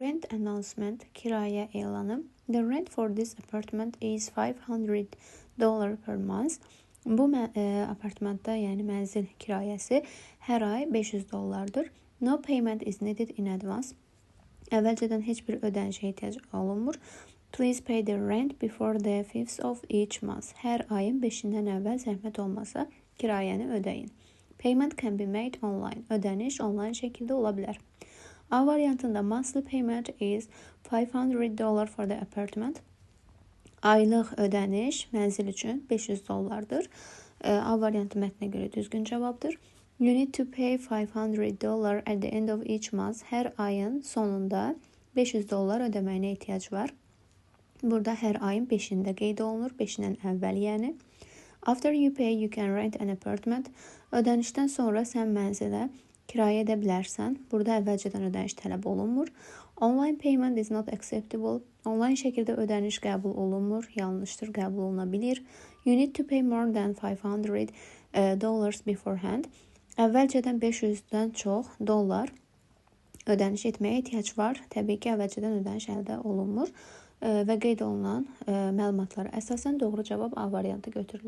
Rent announcement, kirayə elanı. The rent for this apartment is $500 per month. Bu apartmanda, yəni mənzil kirayəsi hər ay $500-dır. No payment is needed in advance. Əvvəlcədən heç bir ödənişə ehtiyac olunmur. Please pay the rent before the 5th of each month. Hər ayın 5-dən əvvəl zəhmət olmasa kirayəni ödəyin. Payment can be made online. Ödəniş onlayn şəkildə ola bilər. A variantında monthly payment is $500 for the apartment. Aylıq ödəniş mənzil üçün $500-dır. A variantı mətnə görə düzgün cavabdır. You need to pay $500 at the end of each month. Hər ayın sonunda $500 ödəməyinə ehtiyac var. Burada hər ayın 5-də qeyd olunur, 5-dən əvvəl yəni. After you pay, you can rent an apartment. Ödənişdən sonra sən mənzilə kirayə edə bilərsən. Burada əvvəlcədən ödəniş tələb olunmur. Online payment is not acceptable. Onlayn şəkildə ödəniş qəbul olunmur, yanlışdır, qəbul oluna bilir. You need to pay more than $500 beforehand. Əvvəlcədən 500-dən çox dollar ödəniş etməyə ehtiyac var. Təbii ki, əvvəlcədən ödəniş əldə olunmur və qeyd olunan məlumatlara əsasən doğru cavab A variantı götürülür.